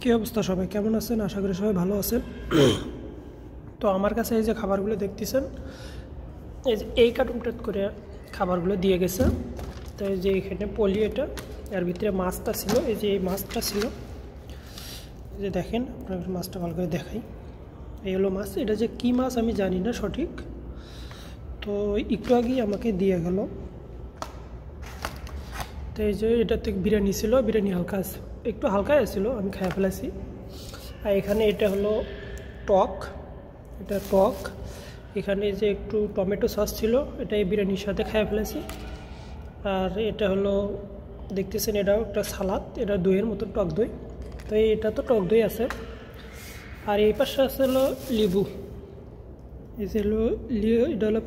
কী অবস্থা সবাই কেমন আছেন? আশা করি সবাই ভালো আছেন। তো আমার কাছে এই যে খাবারগুলো দেখতেছেন, এই যে এই কার্টুনটা করে খাবারগুলো দিয়ে গেছে। তো এই যে এখানে পলি, এটা এর ভিতরে মাছটা ছিল, এই যে এই মাছটা ছিল, এই যে দেখেন, আপনার মাছটা ভালো করে দেখাই। এই হলো মাছ, এটা যে কী মাছ আমি জানি না সঠিক। তো একটু আগেই আমাকে দিয়ে গেল। তো এই যে এটাতে বিরিয়ানি ছিল, বিরিয়ানি একটু হালকা ছিল, আমি খেয়ে ফেলেছি। আর এখানে এটা হলো টক, এটা টক। এখানে যে একটু টমেটো সস ছিল, এটা এই বিরিয়ানির সাথে খেয়ে ফেলেছি। আর এটা হলো দেখতেছেন, এটাও একটা সালাদ, এটা দইয়ের মতন, টক দই। তো এটা তো টক দই আছে। আর এই পাশে আছে হলো লেবু, এই যে হলো এটা হলো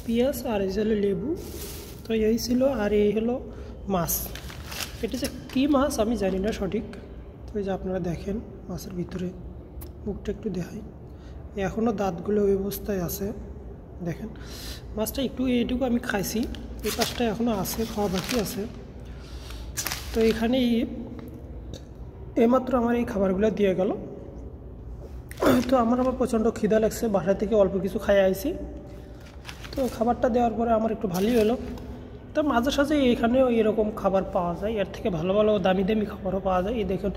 পেঁয়াজ, আর এই যে হলো লেবু। তো এই ছিল, আর এই হলো মাছ। এটা যে কী মাছ আমি জানি না সঠিক। তো এই যে আপনারা দেখেন মাছের ভিতরে মুখটা একটু দেখাই, এখনও দাঁতগুলো ওই অবস্থায় আছে। দেখেন মাছটা একটু এইটুকু আমি খাইছি, এই পাশটা এখনও আছে, খাওয়া বাকি আছে। তো এখানে এইমাত্র আমার এই খাবারগুলো দিয়ে গেল। তো আমার প্রচণ্ড খিদা লাগছে, বাসা থেকে অল্প কিছু খাই আইছি। তো খাবারটা দেওয়ার পরে আমার একটু ভালোই হলো। তো মাঝে সাঝে এখানেও এরকম খাবার পাওয়া যায়, এর থেকে ভালো ভালো দামি দামি খাবারও পাওয়া যায়। এই দেখুন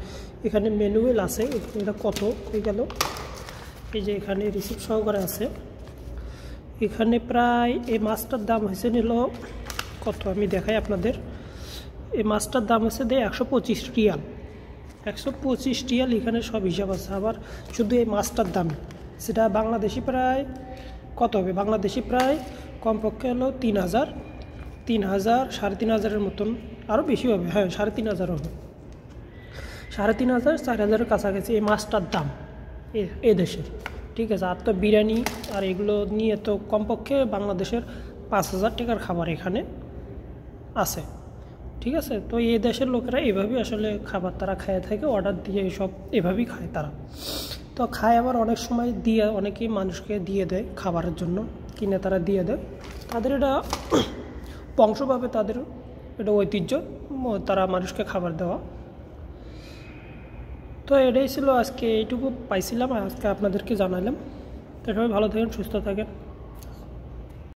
এখানে ম্যানুয়াল আছে, এটা কত হয়ে গেল, এই যে এখানে রিসিপ্ট সহকারে আছে। এখানে প্রায় এই মাছটার দাম হয়েছে নিল কত আমি দেখাই আপনাদের। এই মাছটার দাম হচ্ছে 125 রিয়াল, 125 রিয়াল। এখানে সব হিসাব আছে। আবার শুধু এই মাছটার দাম, সেটা বাংলাদেশি প্রায় কত হবে, বাংলাদেশি প্রায় কমপক্ষে হলো 3000, 3,000 মতন, আরও বেশি হবে, হ্যাঁ 3,500 হবে, 3,500 4,000 কাছাকাছি এই মাছটার দাম এ দেশের। ঠিক আছে, আর তো বিরিয়ানি আর এগুলো নিয়ে তো কমপক্ষে বাংলাদেশের 5,000 টাকার খাবার এখানে আছে। ঠিক আছে, তো এই দেশের লোকেরা এভাবেই আসলে খাবার তারা খায় থাকে, অর্ডার দিয়ে এইসব এভাবেই খায় তারা। তো খায়, আবার অনেক সময় দিয়ে অনেকেই মানুষকে দিয়ে দেয় খাবারের জন্য, কিনে তারা দিয়ে দেয়। তাদের এটা বংশভাবে তাদের এটা ঐতিহ্য, তারা মানুষকে খাবার দেওয়া। তো এটাই ছিল আজকে, এইটুকু পাইছিলাম আর আজকে আপনাদেরকে জানালাম। তো সবাই ভালো থাকেন, সুস্থ থাকেন।